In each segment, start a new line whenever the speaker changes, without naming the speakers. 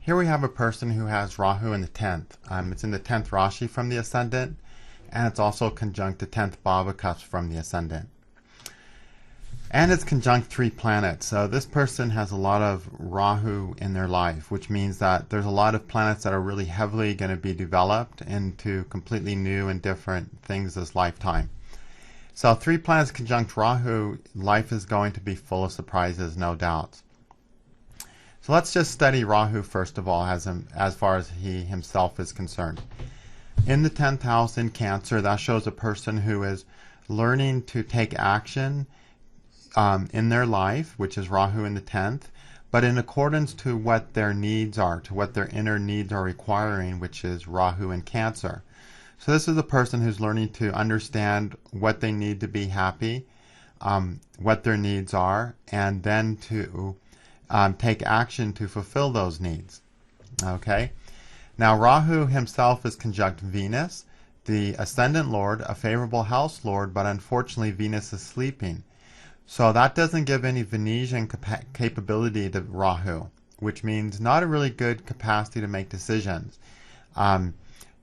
Here we have a person who has Rahu in the 10th. It's in the 10th Rashi from the ascendant, and it's also conjunct the 10th Bhava from the ascendant. And it's conjunct 3 planets. So this person has a lot of Rahu in their life, which means that there's a lot of planets that are really heavily going to be developed into completely new and different things this lifetime. So 3 planets conjunct Rahu, life is going to be full of surprises, no doubt. So let's just study Rahu first of all, as far as he himself is concerned. In the 10th house in Cancer, that shows a person who is learning to take action in their life, which is Rahu in the 10th, but in accordance to what their needs are, to what their inner needs are requiring, which is Rahu in Cancer. So this is a person who's learning to understand what they need to be happy, what their needs are, and then to take action to fulfill those needs. Okay? Now Rahu himself is conjunct Venus, the ascendant lord, a favorable house lord, but unfortunately Venus is sleeping. So that doesn't give any Venusian capability to Rahu, which means not a really good capacity to make decisions.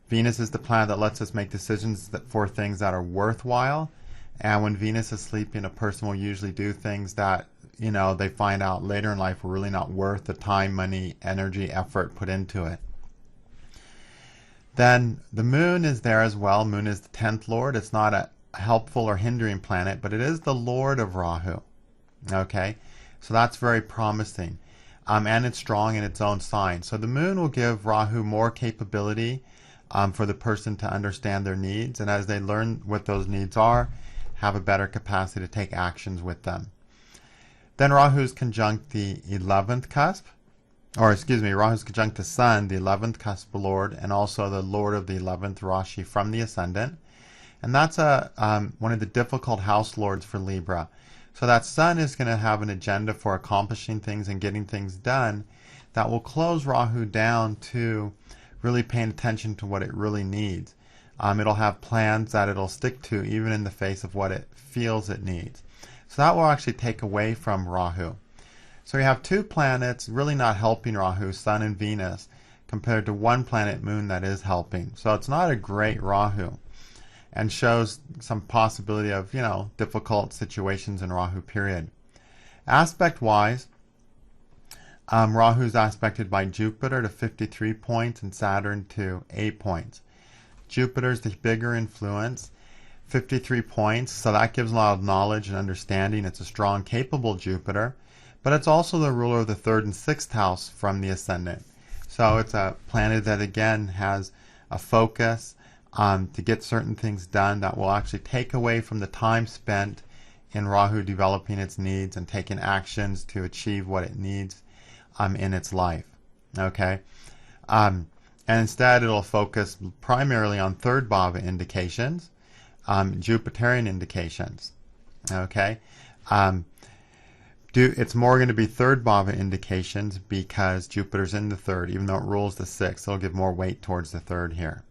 Venus is the planet that lets us make decisions for things that are worthwhile, and when Venus is sleeping, a person will usually do things that they find out later in life were really not worth the time, money, energy, effort put into it. Then the moon is there as well. Moon is the 10th lord. It's not a helpful or hindering planet, but it is the lord of Rahu. Okay, so that's very promising, and it's strong in its own sign. So the moon will give Rahu more capability for the person to understand their needs, and as they learn what those needs are, have a better capacity to take actions with them. Then Rahu's conjunct the 11th cusp, Rahu's conjunct the Sun, the 11th cusp lord, and also the lord of the 11th Rashi from the ascendant. And that's one of the difficult house lords for Libra. So that Sun is going to have an agenda for accomplishing things and getting things done that will close Rahu down to really paying attention to what it really needs. It'll have plans that it'll stick to even in the face of what it feels it needs. So that will actually take away from Rahu. So we have 2 planets really not helping Rahu, Sun and Venus, compared to 1 planet, Moon, that is helping. So it's not a great Rahu, and shows some possibility of, difficult situations in Rahu period. Aspect-wise, Rahu is aspected by Jupiter to 53 points and Saturn to 8 points. Jupiter's the bigger influence, 53 points, so that gives a lot of knowledge and understanding. It's a strong, capable Jupiter, but it's also the ruler of the 3rd and 6th house from the ascendant. So it's a planet that again has a focus to get certain things done that will actually take away from the time spent in Rahu developing its needs and taking actions to achieve what it needs in its life. Okay? And instead it'll focus primarily on 3rd Bhava indications, Jupiterian indications. Okay? It's more going to be 3rd Bhava indications because Jupiter's in the 3rd, even though it rules the 6th. It'll give more weight towards the 3rd here.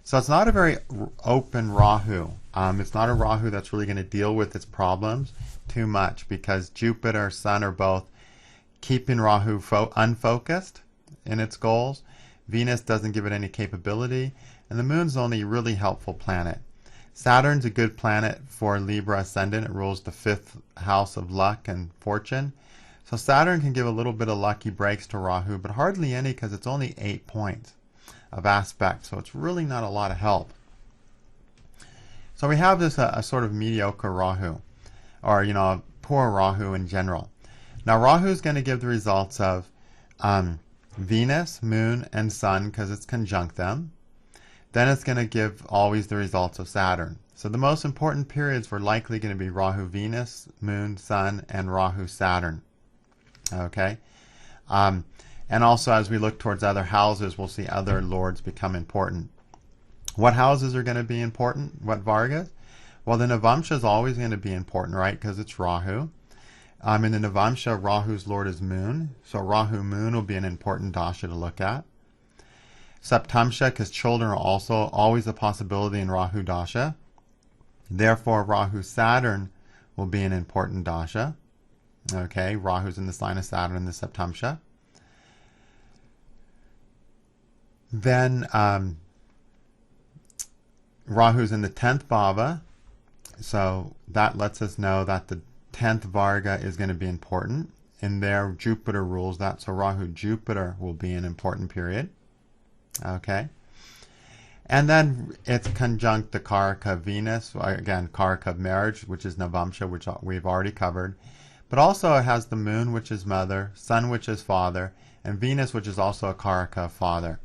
So it's not a very open Rahu. It's not a Rahu that's really going to deal with its problems too much because Jupiter and Sun are both keeping Rahu unfocused in its goals. Venus doesn't give it any capability, and the Moon's the only really helpful planet. Saturn's a good planet for Libra ascendant. It rules the 5th house of luck and fortune. So Saturn can give a little bit of lucky breaks to Rahu, but hardly any because it's only 8 points of aspect, so it's really not a lot of help. So we have this a sort of mediocre Rahu, or a poor Rahu in general. Now Rahu is going to give the results of Venus, Moon, and Sun because it's conjunct them. Then it's going to give always the results of Saturn. So the most important periods were likely going to be Rahu Venus, Moon, Sun, and Rahu Saturn. Okay? And also as we look towards other houses, we'll see other lords become important. What houses are going to be important? What Vargas? Well, the Navamsha is always going to be important, right? Because it's Rahu. In the Navamsha, Rahu's lord is Moon. So Rahu Moon will be an important dasha to look at. Saptamsha, because children are also always a possibility in Rahu dasha. Therefore, Rahu Saturn will be an important dasha. Okay, Rahu's in the sign of Saturn in the Saptamsha. Then Rahu's in the 10th bhava, so that lets us know that the 10th Varga is going to be important. In there, Jupiter rules that, so Rahu Jupiter will be an important period. Okay. And then it's conjunct the Karaka Venus, again, Karaka of marriage, which is Navamsha, which we've already covered. But also it has the moon, which is mother, sun, which is father, and Venus, which is also a Karaka of father.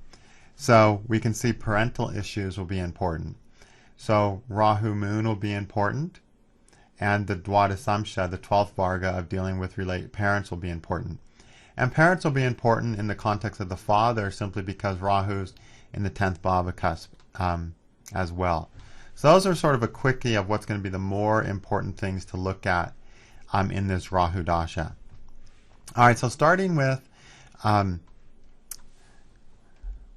So we can see parental issues will be important. So Rahu moon will be important, and the Dwadasamsha, the 12th Varga of dealing with parents, will be important. And parents will be important in the context of the father simply because Rahu's in the 10th bhava cusp as well. So those are sort of a quickie of what's going to be the more important things to look at in this Rahu Dasha. Alright, so starting with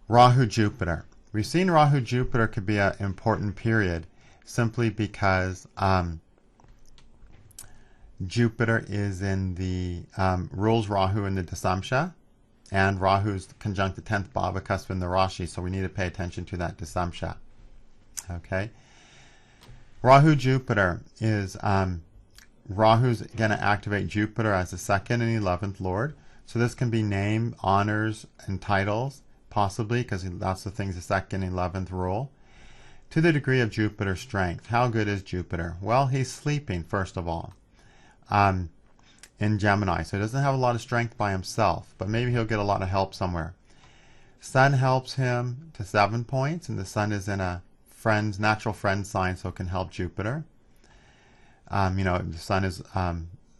Rahu Jupiter. We've seen Rahu Jupiter could be an important period simply because Jupiter is in the rules Rahu in the Dasamsha, and Rahu's conjunct the 10th bhava cusp in the Rashi, so we need to pay attention to that Dasamsha. Okay. Rahu Jupiter is Rahu's going to activate Jupiter as the 2nd and 11th lord. So this can be name, honors, and titles, possibly, because that's the things the 2nd and 11th rule. To the degree of Jupiter's strength. How good is Jupiter? Well, he's sleeping, first of all, in Gemini. So he doesn't have a lot of strength by himself, but maybe he'll get a lot of help somewhere. Sun helps him to 7 points, and the Sun is in a natural friend sign, so it can help Jupiter. The Sun is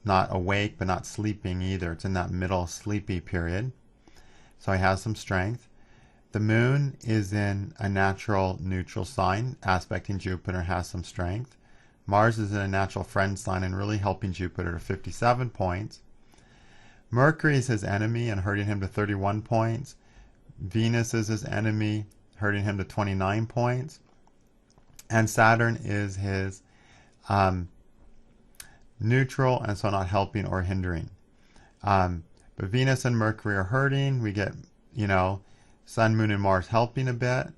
not awake, but not sleeping either. It's in that middle sleepy period. So he has some strength. The Moon is in a natural neutral sign, aspecting Jupiter, has some strength. Mars is in a natural friend sign and really helping Jupiter to 57 points. Mercury is his enemy and hurting him to 31 points. Venus is his enemy, hurting him to 29 points. And Saturn is his neutral, and so not helping or hindering. But Venus and Mercury are hurting. We get, Sun, Moon, and Mars helping a bit,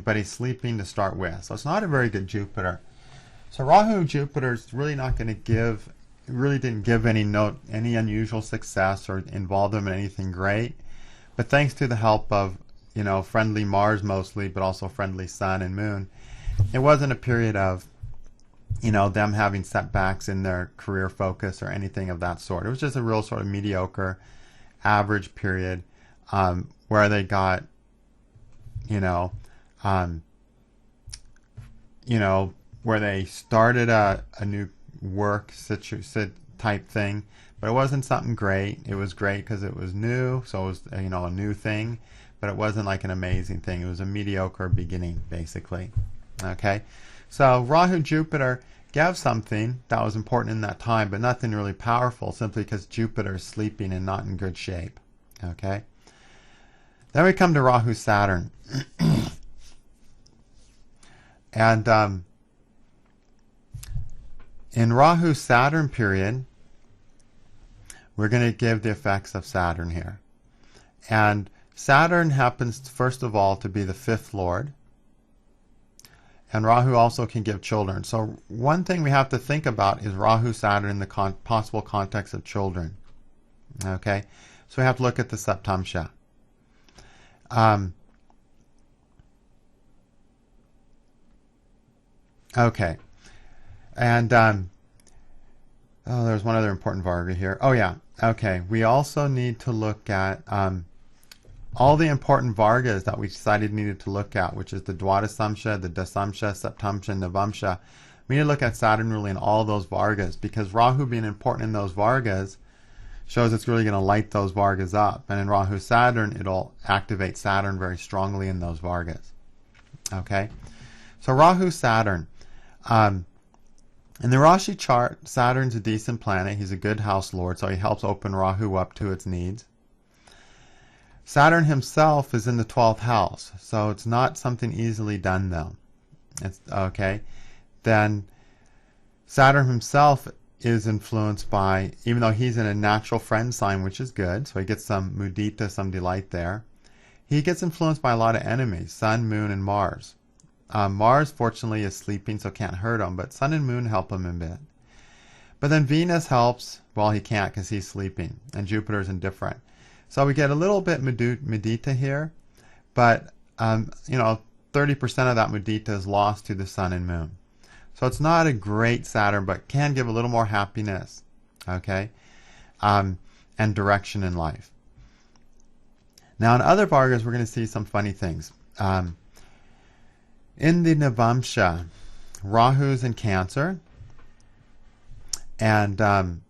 but he's sleeping to start with. So it's not a very good Jupiter. So Rahu Jupiter is really not going to didn't give any unusual success or involve them in anything great. But thanks to the help of, friendly Mars mostly, but also friendly Sun and Moon, it wasn't a period of, them having setbacks in their career focus or anything of that sort. It was just a real sort of mediocre, average period where they got, where they started a new work type thing, but it wasn't something great. It was great because it was new, so it was a new thing, but it wasn't like an amazing thing. It was a mediocre beginning, basically. Okay, so Rahu Jupiter gave something that was important in that time, but nothing really powerful, simply because Jupiter is sleeping and not in good shape. Okay, then we come to Rahu Saturn, and in Rahu Saturn period, we're going to give the effects of Saturn here. And Saturn happens, first of all, to be the 5th lord. And Rahu also can give children. So one thing we have to think about is Rahu Saturn in the possible context of children. Okay? So we have to look at the Saptamsha. Okay. And, there's one other important Varga here. Oh, yeah. Okay. We also need to look at all the important Vargas that we decided needed to look at, which is the Dwadasamsha, the Dasamsha, Saptamsha, and Navamsha. We need to look at Saturn ruling all those Vargas, because Rahu being important in those Vargas shows it's really going to light those Vargas up. And in Rahu Saturn, it'll activate Saturn very strongly in those Vargas. Okay? So Rahu Saturn. In the Rashi chart, Saturn's a decent planet. He's a good house lord, so he helps open Rahu up to its needs. Saturn himself is in the 12th house, so it's not something easily done, though. It's okay. Then Saturn himself is influenced by, even though he's in a natural friend sign, which is good, so he gets some mudita, some delight there. he gets influenced by a lot of enemies, Sun, Moon, and Mars. Mars, fortunately, is sleeping, so can't hurt him, but Sun and Moon help him a bit. But then Venus helps, well, he can't because he's sleeping, and Jupiter's indifferent. So we get a little bit mudita here, but 30% of that mudita is lost to the Sun and Moon. So it's not a great Saturn, but can give a little more happiness, okay, and direction in life. Now in other Vargas, we're going to see some funny things. In the Navamsha, Rahu's in Cancer, and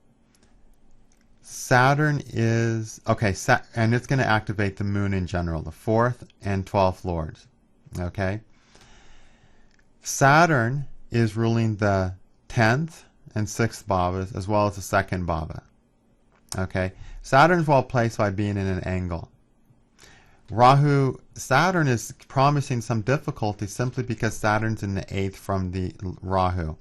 Saturn is, okay, and it's going to activate the Moon in general, the 4th and 12th lords, okay? Saturn is ruling the 10th and 6th bhavas, as well as the 2nd bhava, okay? Saturn's well placed by being in an angle. Saturn is promising some difficulty simply because Saturn's in the 8th from the Rahu.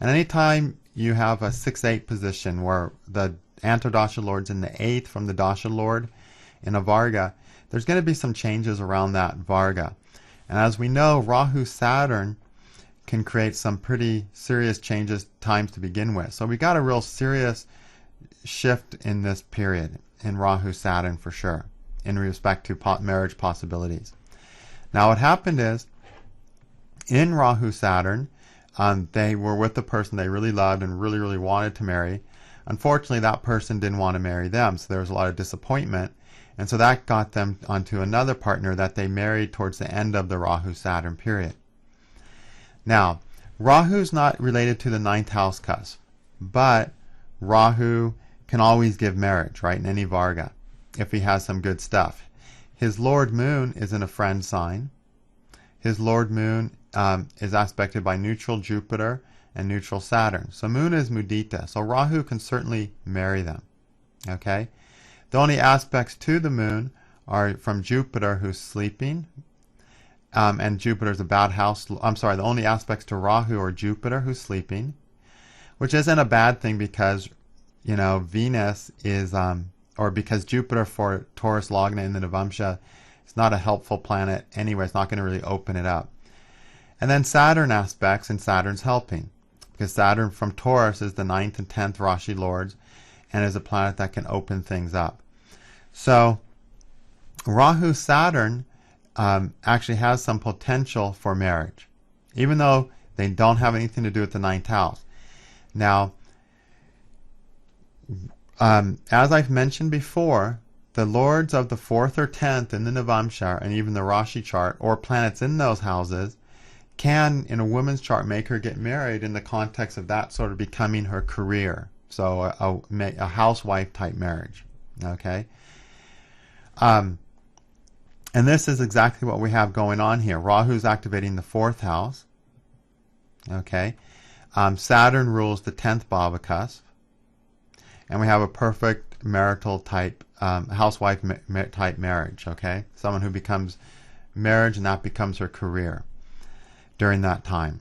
And anytime you have a 6-8 position where the Antardasha Lord's in the 8th from the Dasha Lord in a Varga, there's going to be some changes around that Varga. And as we know, Rahu Saturn can create some pretty serious changes times to begin with. So we got a real serious shift in this period in Rahu Saturn for sure, in respect to marriage possibilities. Now what happened is, in Rahu Saturn, they were with the person they really loved and really, really wanted to marry. Unfortunately, that person didn't want to marry them, so there was a lot of disappointment. And so that got them onto another partner that they married towards the end of the Rahu Saturn period. Now, Rahu's not related to the 9th house cusp, but Rahu can always give marriage, right, in any Varga, if he has some good stuff. His Lord Moon is in a friend sign. His Lord Moon is aspected by neutral Jupiter and neutral Saturn. So Moon is mudita. So Rahu can certainly marry them. Okay? The only aspects to the Moon are from Jupiter, who's sleeping. And Jupiter's a bad house. I'm sorry, the only aspects to Rahu are Jupiter, who's sleeping, which isn't a bad thing because, Venus is, or because Jupiter for Taurus Lagna in the Navamsha is not a helpful planet anyway. It's not going to really open it up. And then Saturn aspects, and Saturn's helping, because Saturn from Taurus is the 9th and 10th Rashi Lords and is a planet that can open things up. So Rahu Saturn actually has some potential for marriage, even though they don't have anything to do with the 9th house. Now, as I've mentioned before, the lords of the 4th or 10th in the Navamsha and even the Rashi chart, or planets in those houses, can, in a woman's chart, make her get married in the context of that sort of becoming her career. So a housewife type marriage. Okay? And this is exactly what we have going on here. Rahu's activating the 4th house. Okay? Saturn rules the 10th bhava cusp. And we have a perfect marital type, housewife type marriage. Okay? Someone who becomes marriage and that becomes her career during that time,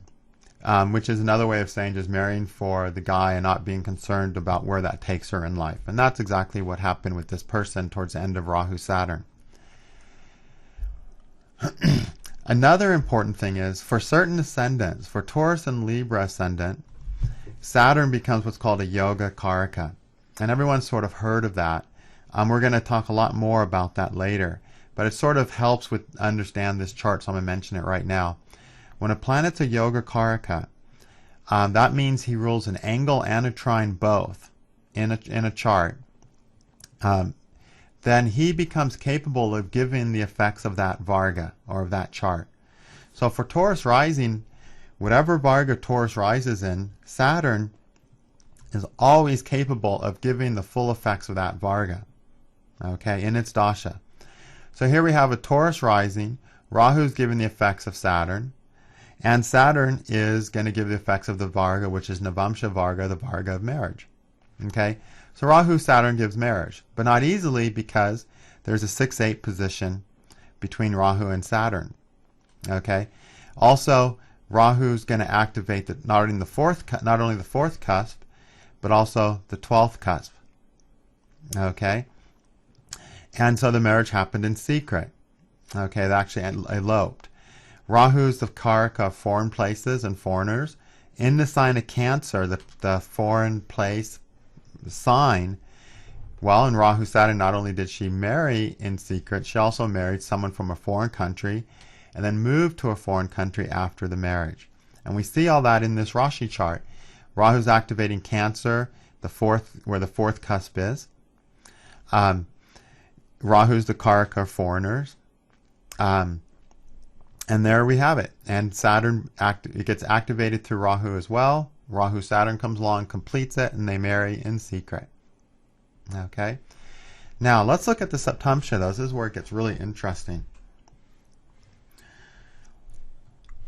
which is another way of saying just marrying for the guy and not being concerned about where that takes her in life. And that's exactly what happened with this person towards the end of Rahu Saturn. Another important thing is, for certain ascendants, for Taurus and Libra ascendant, Saturn becomes what's called a yoga karaka. And everyone's sort of heard of that. We're going to talk a lot more about that later. But it sort of helps with understand this chart, so I'm going to mention it right now. When a planet's a yoga karaka, that means he rules an angle and a trine both in a chart. Then he becomes capable of giving the effects of that Varga, or of that chart. So for Taurus rising, whatever Varga Taurus rises in, Saturn is always capable of giving the full effects of that Varga, okay, in its dasha. So here we have a Taurus rising, Rahu's giving the effects of Saturn, and Saturn is going to give the effects of the Varga, which is Navamsha Varga, the Varga of marriage. Okay? So Rahu Saturn gives marriage, but not easily because there's a 6-8 position between Rahu and Saturn. Okay? Also, Rahu's going to activate not only the fourth cusp, but also the 12th cusp. Okay? And so the marriage happened in secret. Okay, they actually eloped. Rahu's the karaka of foreign places and foreigners. In the sign of Cancer, the foreign place sign, well, in Rahu Saturn, not only did she marry in secret, she also married someone from a foreign country and then moved to a foreign country after the marriage. And we see all that in this Rashi chart. Rahu's activating Cancer, where the fourth cusp is. Rahu's the karaka of foreigners. And there we have it. And Saturn, it gets activated through Rahu as well. Rahu Saturn comes along, completes it, and they marry in secret. Okay. Now let's look at the Saptamsha, though. This is where it gets really interesting.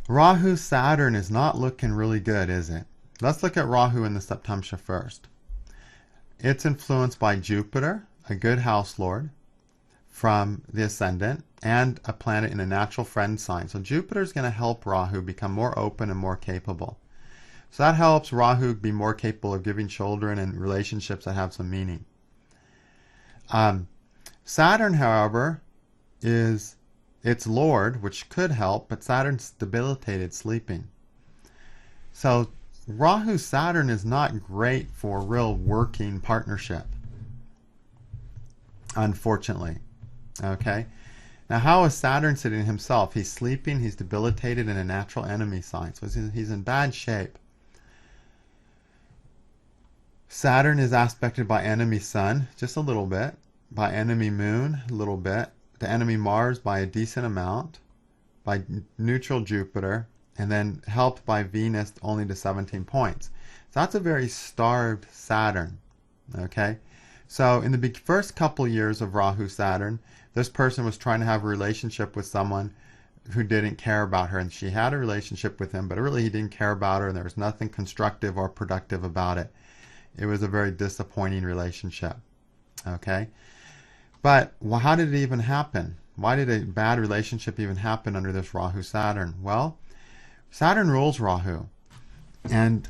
Rahu Saturn is not looking really good, is it? Let's look at Rahu in the Saptamsha first. It's influenced by Jupiter, a good house lord from the ascendant, and a planet in a natural friend sign. So Jupiter is going to help Rahu become more open and more capable. So that helps Rahu be more capable of giving children and relationships that have some meaning. Saturn, however, is its lord, which could help, but Saturn's debilitated sleeping. So Rahu Saturn is not great for real working partnership, unfortunately. Okay. Now, how is Saturn sitting himself? He's sleeping, he's debilitated in a natural enemy sign, so he's in bad shape. Saturn is aspected by enemy Sun, just a little bit, by enemy Moon, a little bit, the enemy Mars by a decent amount, by neutral Jupiter, and then helped by Venus only to 17 points. So that's a very starved Saturn. Okay? So in the first couple years of Rahu Saturn, this person was trying to have a relationship with someone who didn't care about her, and she had a relationship with him, but really he didn't care about her, and there was nothing constructive or productive about it. It was a very disappointing relationship. Okay? But how did it even happen? Why did a bad relationship even happen under this Rahu Saturn? Well, Saturn rules Rahu, and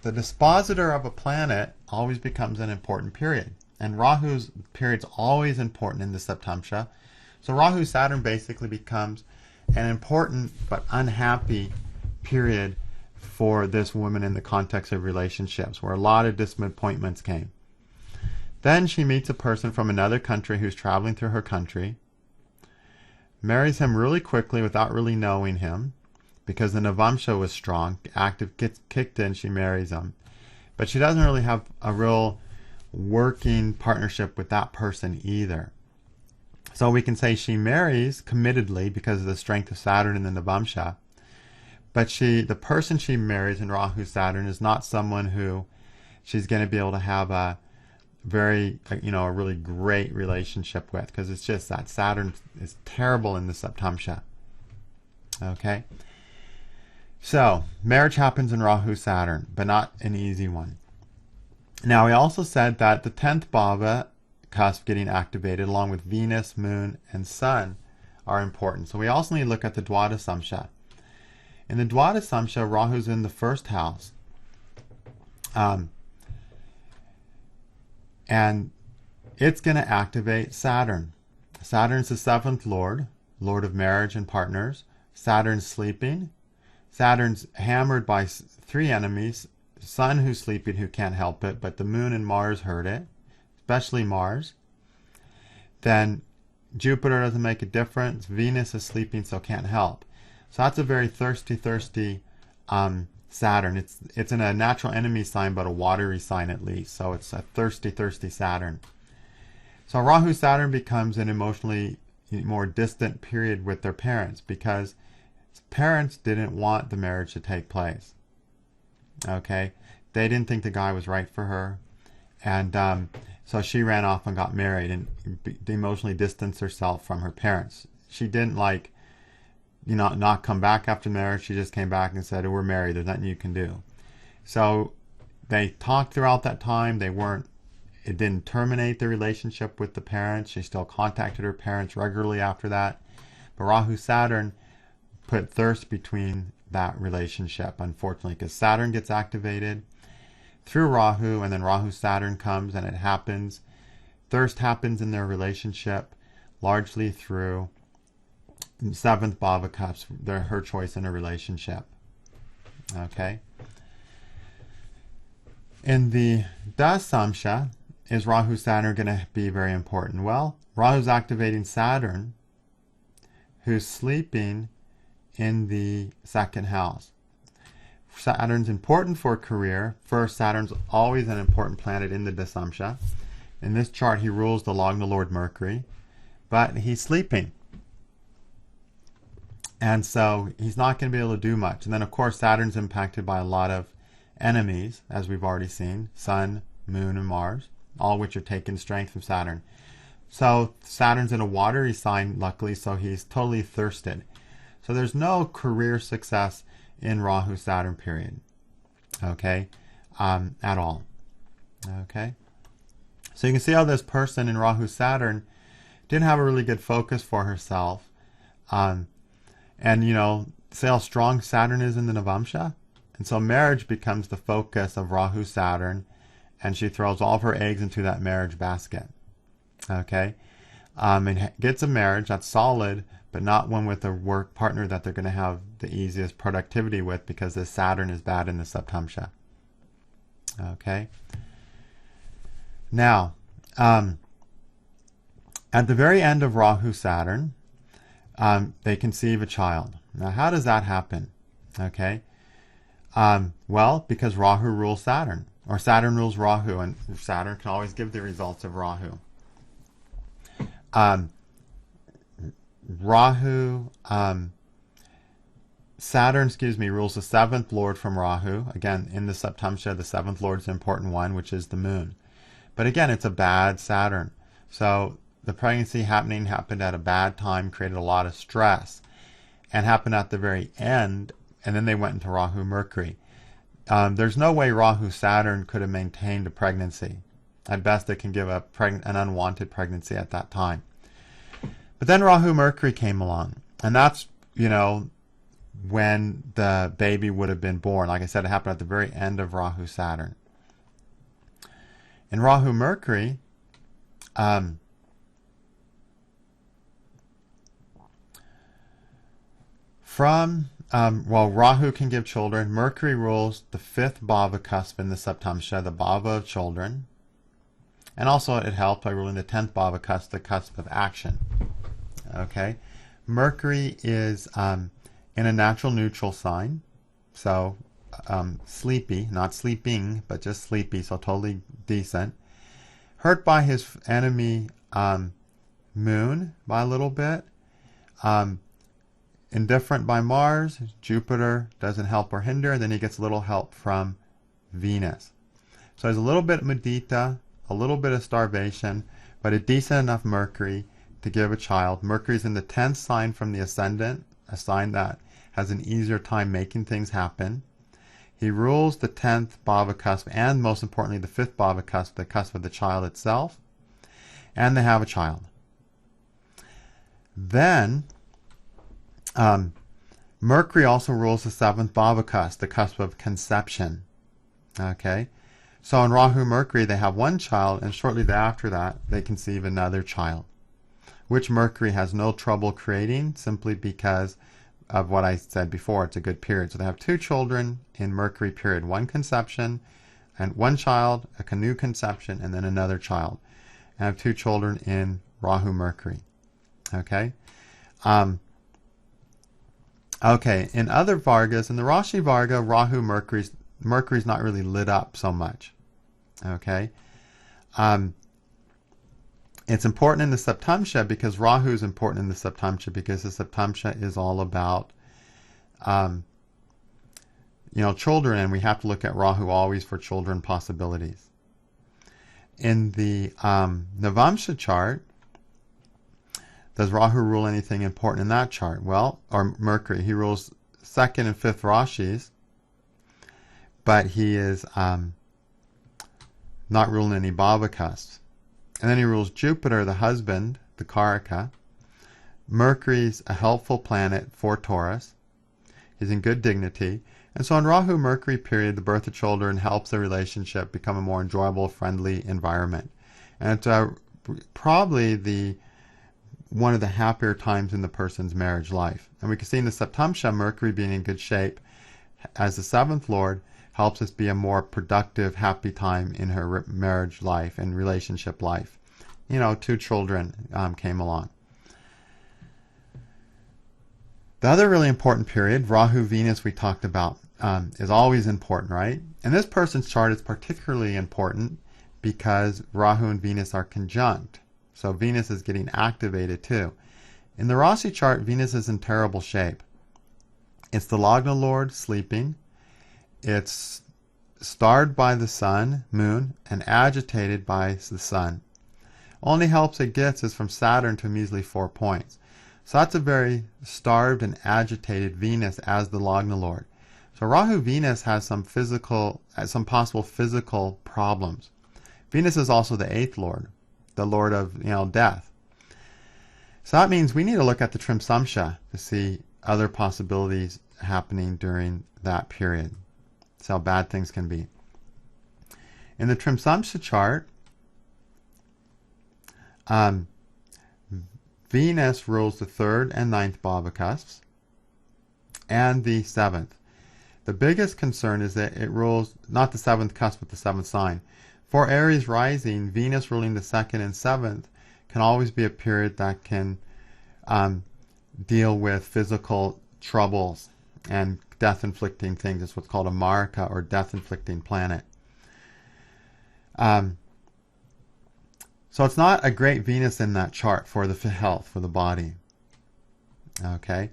the dispositor of a planet always becomes an important period. And Rahu's period's always important in the Saptamsha. So Rahu Saturn basically becomes an important but unhappy period for this woman in the context of relationships, where a lot of disappointments came. Then she meets a person from another country who's traveling through her country, marries him really quickly without really knowing him, because the Navamsha was strong, active, gets kicked in, she marries him. But she doesn't really have a real working partnership with that person either. So we can say she marries committedly because of the strength of Saturn in the Navamsha, but the person she marries in Rahu Saturn is not someone who she's going to be able to have a really great relationship with, because it's just that Saturn is terrible in the Saptamsha. Okay? So, marriage happens in Rahu Saturn, but not an easy one. Now, we also said that the 10th bhava cusp getting activated, along with Venus, Moon, and Sun, are important. So we also need to look at the Dwadasamsha. In the Dwadasamsha, Rahu's in the first house. And it's going to activate Saturn. Saturn's the 7th lord, lord of marriage and partners. Saturn's sleeping. Saturn's hammered by 3 enemies. Sun who's sleeping, who can't help it, but the Moon and Mars hurt it, especially Mars. Then Jupiter doesn't make a difference. Venus is sleeping, so can't help. So that's a very thirsty Saturn. It's in a natural enemy sign, but a watery sign at least. So it's a thirsty Saturn. So Rahu Saturn becomes an emotionally more distant period with their parents, because parents didn't want the marriage to take place. Okay? They didn't think the guy was right for her. And so she ran off and got married and emotionally distanced herself from her parents. She didn't not come back after marriage. She just came back and said, "Oh, we're married. There's nothing you can do." So they talked throughout that time. It didn't terminate the relationship with the parents. She still contacted her parents regularly after that. But Rahu Saturn put thirst between that relationship, unfortunately, because Saturn gets activated through Rahu, and then Rahu Saturn comes, and it happens. Thirst happens in their relationship largely through seventh Bhava of Cups, her choice in a relationship. Okay. In the Dasamsha, is Rahu Saturn going to be very important? Well, Rahu's activating Saturn, who's sleeping in the second house. Saturn's important for career. First, Saturn's always an important planet in the Dasamsha. In this chart, he rules the Lagna Lord Mercury, but he's sleeping. And so he's not going to be able to do much. And then, of course, Saturn's impacted by a lot of enemies, as we've already seen, Sun, Moon, and Mars, all which are taking strength from Saturn. So Saturn's in a watery sign, luckily, so he's totally thirsted. So there's no career success in Rahu Saturn period, okay, at all, okay. So you can see how this person in Rahu Saturn didn't have a really good focus for herself, and you know, see how strong Saturn is in the Navamsha, and so marriage becomes the focus of Rahu Saturn, and she throws all of her eggs into that marriage basket, okay, and gets a marriage that's solid, but not one with a work partner that they're going to have the easiest productivity with, because the Saturn is bad in the Saptamsha. Okay. Now, at the very end of Rahu Saturn, they conceive a child. Now, how does that happen? Okay. Well, because Rahu rules Saturn, or Saturn rules Rahu, and Saturn can always give the results of Rahu. Saturn, rules the seventh lord from Rahu. Again, in the Saptamsha, the seventh lord is the important one, which is the moon. But again, it's a bad Saturn. So the pregnancy happened at a bad time, created a lot of stress, and happened at the very end, and then they went into Rahu Mercury. There's no way Rahu Saturn could have maintained a pregnancy. At best, it can give an unwanted pregnancy at that time. But then Rahu Mercury came along, and that's, you know, when the baby would have been born. Like I said, it happened at the very end of Rahu Saturn. In Rahu Mercury, Rahu can give children. Mercury rules the fifth Bhava cusp in the Saptamsha, the Bhava of children. And also it helped by ruling the 10th Bhava cusp, the cusp of action. Okay, Mercury is in a natural neutral sign, so sleepy, not sleeping, but just sleepy, so totally decent. Hurt by his enemy Moon by a little bit. Indifferent by Mars. Jupiter doesn't help or hinder. Then he gets a little help from Venus. So there's a little bit of mudita, a little bit of starvation, but a decent enough Mercury to give a child. Mercury's in the 10th sign from the ascendant, a sign that has an easier time making things happen. He rules the 10th Bhava cusp, and most importantly the 5th Bhava cusp, the cusp of the child itself. And they have a child. Then Mercury also rules the 7th Bhava cusp, the cusp of conception. Okay, so in Rahu Mercury they have one child, and shortly after that they conceive another child, which Mercury has no trouble creating, simply because of what I said before. It's a good period. So they have two children in Mercury period, one conception, and one child, a canoe conception, and then another child. And have two children in Rahu Mercury. Okay. Okay. In other Vargas, in the Rashi Varga, Rahu Mercury's not really lit up so much. Okay. It's important in the Saptamsha because Rahu is important in the Saptamsha, because the Saptamsha is all about, children, and we have to look at Rahu always for children possibilities. In the Navamsha chart, does Rahu rule anything important in that chart? Well, or Mercury, he rules 2nd and 5th Rashis, but he is not ruling any Bhava cusps. And then he rules Jupiter, the husband, the Karaka. Mercury's a helpful planet for Taurus. He's in good dignity. And so in Rahu Mercury period, the birth of children helps the relationship become a more enjoyable, friendly environment. And it's probably the one of the happier times in the person's marriage life. And we can see in the Septumsha, Mercury being in good shape as the 7th Lord helps us be a more productive, happy time in her marriage life and relationship life. 2 children came along. The other really important period, Rahu Venus, we talked about, is always important, right? And this person's chart is particularly important because Rahu and Venus are conjunct. So Venus is getting activated too. In the Rasi chart, Venus is in terrible shape. It's the Lagna Lord sleeping. It's starred by the sun, moon, and agitated by the sun. Only helps it gets is from Saturn to a measly 4 points. So that's a very starved and agitated Venus as the Lagna Lord. So Rahu Venus has some possible physical problems. Venus is also the 8th Lord, the Lord of death. So that means we need to look at the Trimsamsha to see other possibilities happening during that period. That's how bad things can be. In the Trimsamsha chart, Venus rules the 3rd and 9th bhavacusps and the 7th. The biggest concern is that it rules not the 7th cusp but the 7th sign. For Aries rising, Venus ruling the 2nd and 7th can always be a period that can deal with physical troubles and death-inflicting things. It's what's called a Marika, or death-inflicting planet. So it's not a great Venus in that chart for the health, for the body. Okay.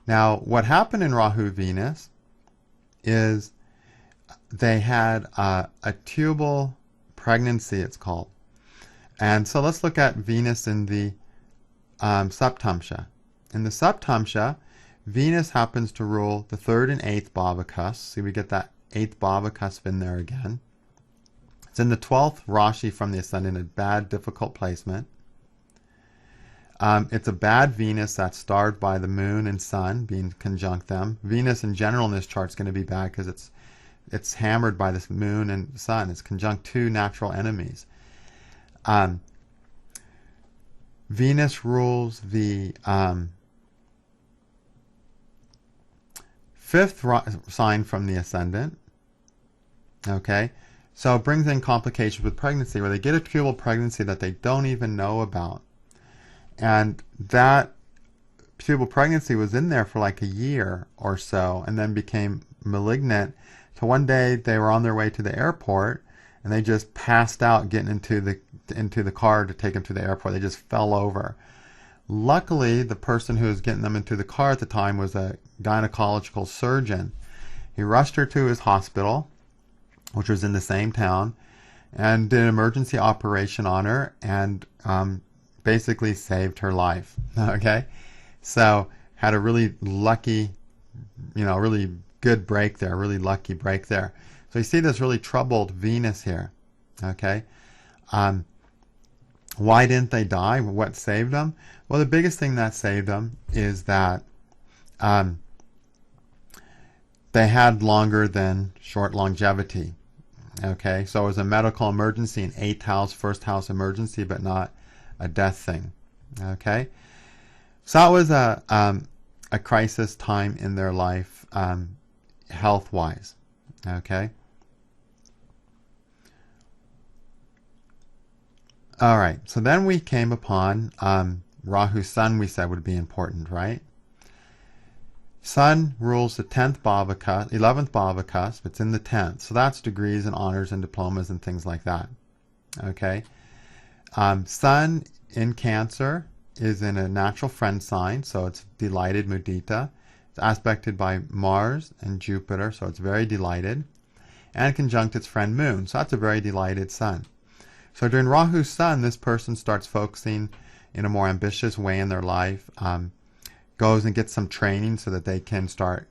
Now, what happened in Rahu Venus is they had a tubal pregnancy, it's called. And so let's look at Venus in the Septumsha. In the Septumsha, Venus happens to rule the 3rd and 8th bhavacusps. See, we get that 8th bhavacusp in there again. It's in the 12th Rashi from the ascendant, a bad, difficult placement. It's a bad Venus that's starred by the moon and sun being conjunct them. Venus in general in this chart is going to be bad because it's hammered by this moon and sun. It's conjunct 2 natural enemies. Venus rules the 5th sign from the ascendant. Okay, so it brings in complications with pregnancy, where they get a tubal pregnancy that they don't even know about. And that tubal pregnancy was in there for like a year or so and then became malignant. So one day they were on their way to the airport and they just passed out getting into the car to take them to the airport. They just fell over. Luckily, the person who was getting them into the car at the time was a gynecological surgeon. He rushed her to his hospital, which was in the same town, and did an emergency operation on her and basically saved her life. Okay? So had a really lucky, really good break there, really lucky break there. So you see this really troubled Venus here. Okay? Why didn't they die? What saved them? Well, the biggest thing that saved them is that they had longer than short longevity. Okay, so it was a medical emergency, an 8th house, 1st house emergency, but not a death thing. Okay, so that was a crisis time in their life, health-wise. Okay. All right, so then we came upon Rahu's sun. We said would be important, right? Sun rules the 10th bhavacusp, 11th bhavacusp. It's in the 10th. So that's degrees and honors and diplomas and things like that. Okay. Sun in Cancer is in a natural friend sign, so it's delighted mudita. It's aspected by Mars and Jupiter, so it's very delighted. And conjunct its friend Moon, so that's a very delighted sun. So during Rahu's sun, this person starts focusing in a more ambitious way in their life, goes and gets some training so that they can start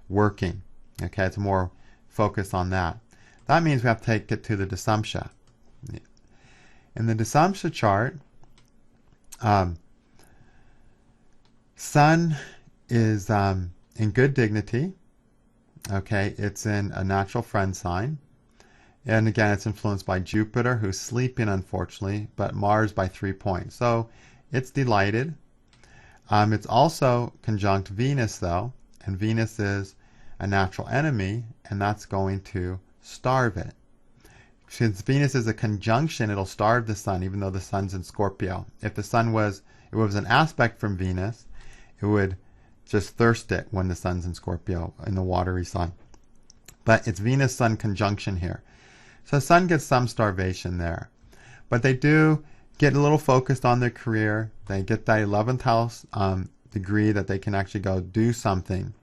working. Okay, it's more focused on that. That means we have to take it to the Dasamsha. In the Dasamsha chart, Sun is in good dignity. Okay, it's in a natural friend sign. And again, it's influenced by Jupiter, who's sleeping, unfortunately, but Mars by 3 points. So It's delighted. It's also conjunct Venus, though, and Venus is a natural enemy, and that's going to starve it. Since Venus is a conjunction, it'll starve the sun, even though the sun's in Scorpio. If the sun was, it was an aspect from Venus, it would just thirst it when the sun's in Scorpio, in the watery sun. But it's Venus-Sun conjunction here. So the sun gets some starvation there. But they do get a little focused on their career. They get that 11th house degree that they can actually go do something.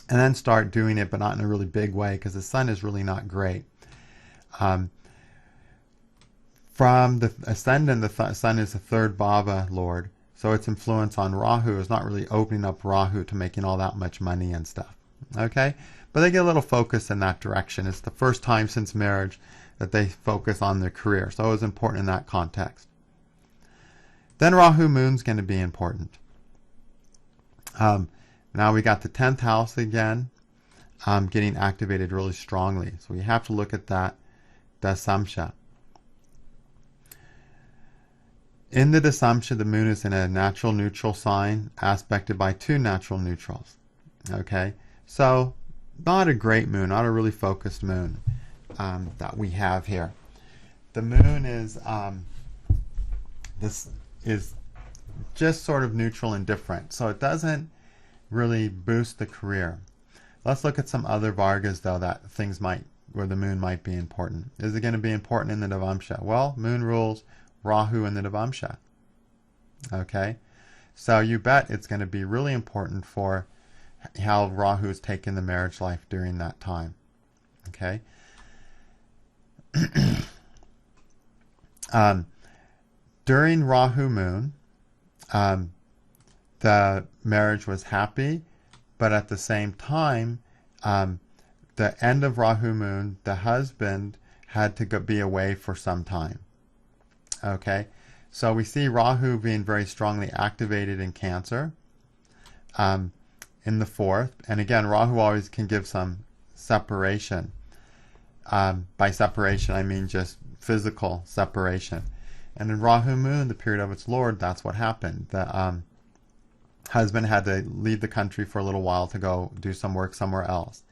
And then start doing it, but not in a really big way, because the sun is really not great. From the ascendant, the sun is the third bhava lord. So its influence on Rahu is not really opening up Rahu to making all that much money and stuff. Okay? But they get a little focus in that direction. It's the first time since marriage that they focus on their career. So it was important in that context. Then Rahu Moon's going to be important. Now we got the 10th house again getting activated really strongly. So we have to look at that Dasamsha. In the Dasamsha, the moon is in a natural neutral sign aspected by two natural neutrals. Okay? So not a great moon, not a really focused moon that we have here. The moon is this is just sort of neutral and different, so it doesn't really boost the career. Let's look at some other Vargas though that things might where the moon might be important. Is it going to be important in the Navamsha? Well, moon rules Rahu in the Navamsha. Okay, so you bet it's going to be really important for how Rahu is taking the marriage life during that time. Okay. During Rahu Moon, the marriage was happy, but at the same time, the end of Rahu Moon, the husband had to be away for some time. Okay, so we see Rahu being very strongly activated in Cancer. In the 4th, and again, Rahu always can give some separation. By separation, I mean just physical separation. And in Rahu Moon, the period of its lord, that's what happened. The husband had to leave the country for a little while to go do some work somewhere else.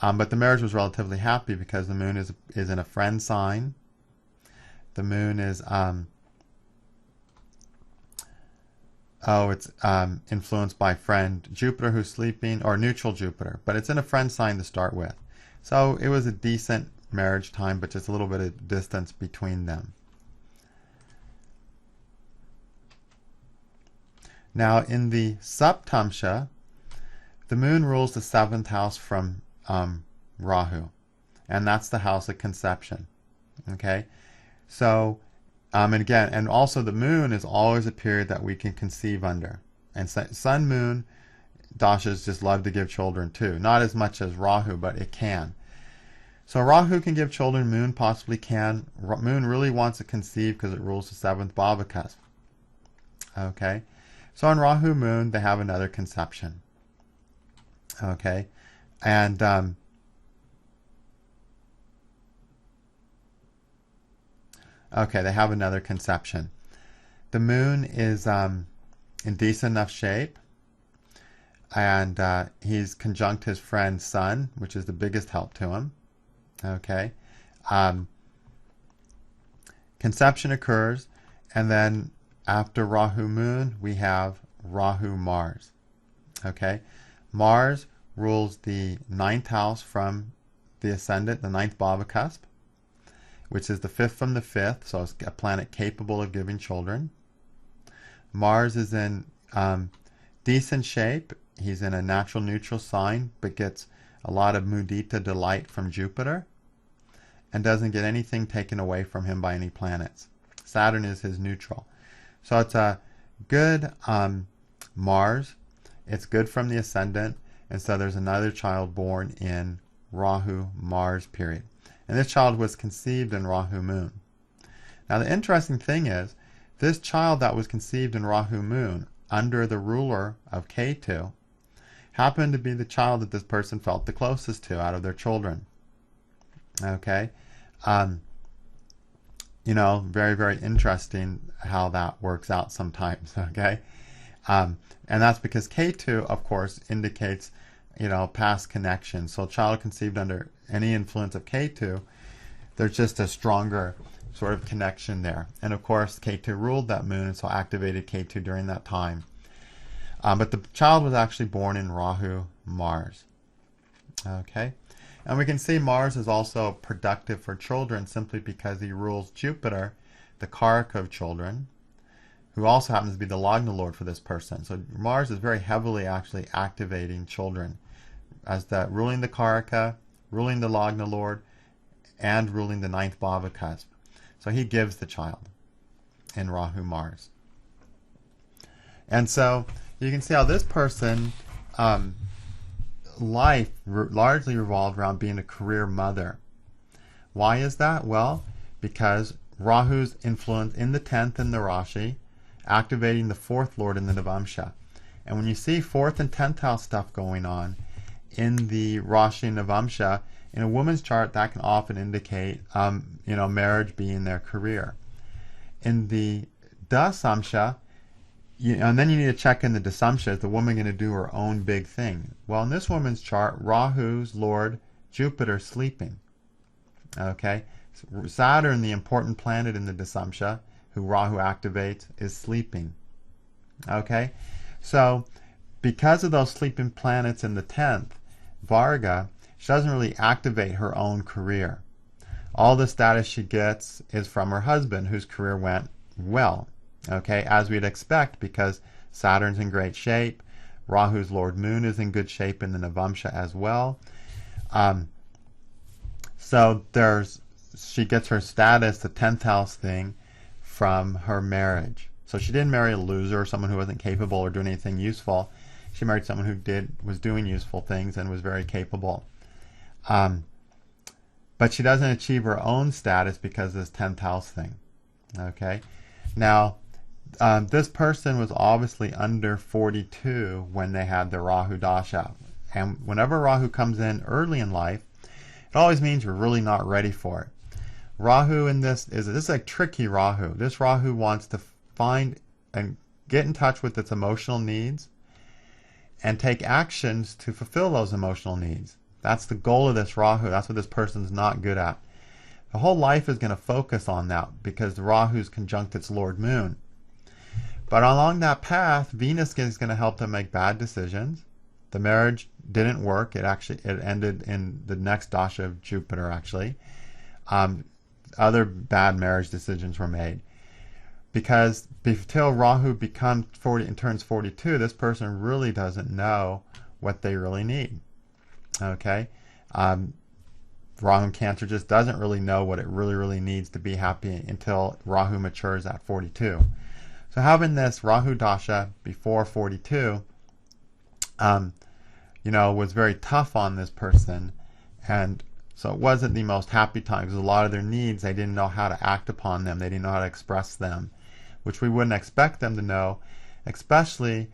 But the marriage was relatively happy because the moon is in a friend sign. The moon is it's influenced by friend Jupiter who's sleeping, or neutral Jupiter, but it's in a friend sign to start with. So it was a decent marriage time, but just a little bit of distance between them. Now in the Saptamsha, the moon rules the 7th house from Rahu, and that's the house of conception. Okay, so and again, and also the moon is always a period that we can conceive under. And sun, moon, dashas just love to give children too. Not as much as Rahu, but it can. So Rahu can give children, moon possibly can. Moon really wants to conceive because it rules the 7th bhava cusp. Okay, so on Rahu Moon, they have another conception. Okay, and okay, they have another conception. The moon is in decent enough shape, and he's conjunct his friend Sun, which is the biggest help to him. Okay, conception occurs, and then after Rahu Moon, we have Rahu Mars. Okay, Mars rules the 9th house from the ascendant, the 9th bhava cusp, which is the 5th from the 5th, so it's a planet capable of giving children. Mars is in decent shape. He's in a natural neutral sign, but gets a lot of mudita delight from Jupiter, and doesn't get anything taken away from him by any planets. Saturn is his neutral. So it's a good Mars. It's good from the ascendant, and so there's another child born in Rahu Mars period. And this child was conceived in Rahu Moon. Now the interesting thing is, this child that was conceived in Rahu Moon under the ruler of Ketu happened to be the child that this person felt the closest to out of their children. Okay, very, very interesting how that works out sometimes, okay? And that's because K2, of course, indicates, past connection. So a child conceived under any influence of K2, there's just a stronger sort of connection there. And of course, K2 ruled that moon, and so activated K2 during that time. But the child was actually born in Rahu, Mars. Okay? And we can see Mars is also productive for children simply because he rules Jupiter, the Karaka of children, who also happens to be the Lagna Lord for this person. So Mars is very heavily actually activating children as that ruling the Karaka, ruling the Lagna Lord, and ruling the ninth Bhava Cusp. So he gives the child in Rahu Mars. And so you can see how this person life largely revolved around being a career mother. Why is that? Well, because Rahu's influence in the 10th in the Rashi, activating the 4th Lord in the Navamsha. And when you see 4th and 10th house stuff going on in the Rashi and Navamsha, in a woman's chart, that can often indicate, marriage being their career. In the Dasamsha, and then you need to check in the Dasamsha, is the woman going to do her own big thing? Well, in this woman's chart, Rahu's Lord Jupiter sleeping. Okay? Saturn, the important planet in the Dasamsha, who Rahu activates, is sleeping. Okay? So, because of those sleeping planets in the 10th, Varga, she doesn't really activate her own career. All the status she gets is from her husband, whose career went well. Okay, as we'd expect, because Saturn's in great shape, Rahu's Lord Moon is in good shape in the Navamsha as well. So she gets her status, the 10th house thing, from her marriage. So she didn't marry a loser or someone who wasn't capable or doing anything useful. She married someone who was doing useful things and was very capable. But she doesn't achieve her own status because of this 10th house thing. Okay? Now, this person was obviously under 42 when they had the Rahu Dasha. And whenever Rahu comes in early in life, it always means you're really not ready for it. Rahu in this is a tricky Rahu. This Rahu wants to find and get in touch with its emotional needs and take actions to fulfill those emotional needs. That's the goal of this Rahu. That's what this person's not good at. The whole life is going to focus on that because the Rahu's conjunct its Lord Moon. But along that path, Venus is going to help them make bad decisions. The marriage didn't work. It ended in the next dasha of Jupiter, actually. Other bad marriage decisions were made. Because until Rahu becomes 40 and turns 42, this person really doesn't know what they really need. Okay? Rahu in Cancer just doesn't really know what it really needs to be happy until Rahu matures at 42. So having this Rahu Dasha before 42, was very tough on this person. And so it wasn't the most happy time because a lot of their needs, they didn't know how to act upon them. They didn't know how to express them, which we wouldn't expect them to know, especially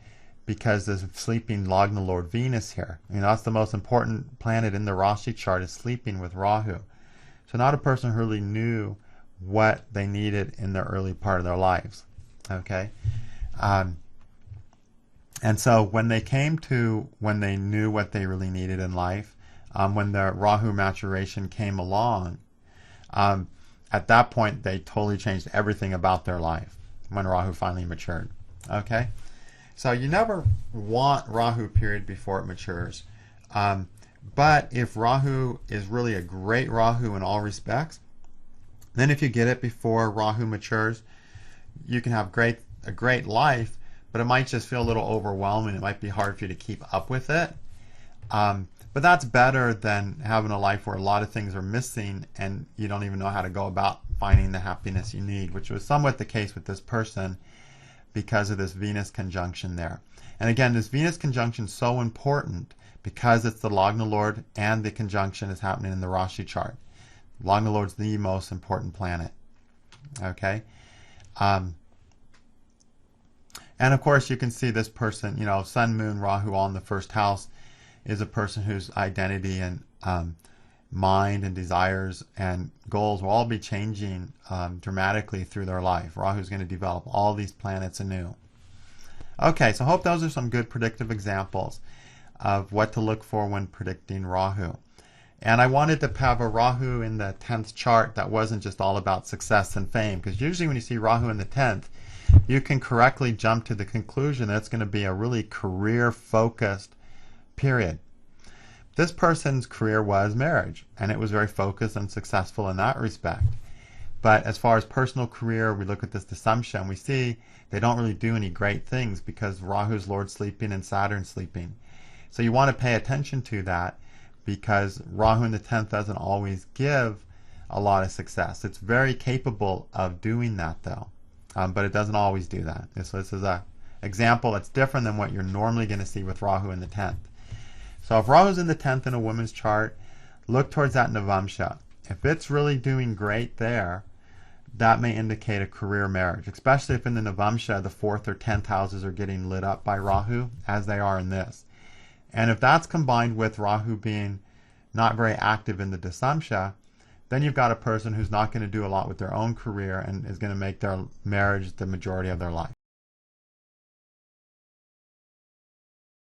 because there's sleeping Lagna Lord Venus here. That's the most important planet in the Rashi chart, is sleeping with Rahu. So not a person who really knew what they needed in the early part of their lives. Okay? And so when they knew what they really needed in life, when the Rahu maturation came along, at that point they totally changed everything about their life when Rahu finally matured. Okay? So you never want Rahu period before it matures. But if Rahu is really a great Rahu in all respects, then if you get it before Rahu matures, you can have a great life, but it might just feel a little overwhelming. It might be hard for you to keep up with it. But that's better than having a life where a lot of things are missing and you don't even know how to go about finding the happiness you need, which was somewhat the case with this person because of this Venus conjunction there. And again, this Venus conjunction is so important because it's the Lagna Lord and the conjunction is happening in the Rashi chart. Lagna Lord's the most important planet. Okay? And of course you can see this person, Sun, Moon, Rahu all in the first house is a person whose identity and mind and desires and goals will all be changing dramatically through their life. Rahu's going to develop all these planets anew. Okay, so I hope those are some good predictive examples of what to look for when predicting Rahu. And I wanted to have a Rahu in the 10th chart that wasn't just all about success and fame, because usually when you see Rahu in the 10th, you can correctly jump to the conclusion that it's going to be a really career-focused period. This person's career was marriage, and it was very focused and successful in that respect. But as far as personal career, we look at this Dasamsha and we see they don't really do any great things because Rahu's Lord sleeping and Saturn sleeping. So you want to pay attention to that, because Rahu in the 10th doesn't always give a lot of success. It's very capable of doing that though, but it doesn't always do that. So this is an example that's different than what you're normally going to see with Rahu in the 10th. So if Rahu's in the 10th in a woman's chart, look towards that Navamsha. If it's really doing great there, that may indicate a career marriage, especially if in the Navamsha the 4th or 10th houses are getting lit up by Rahu, as they are in this. And if that's combined with Rahu being not very active in the Dasamsha, then you've got a person who's not going to do a lot with their own career and is going to make their marriage the majority of their life.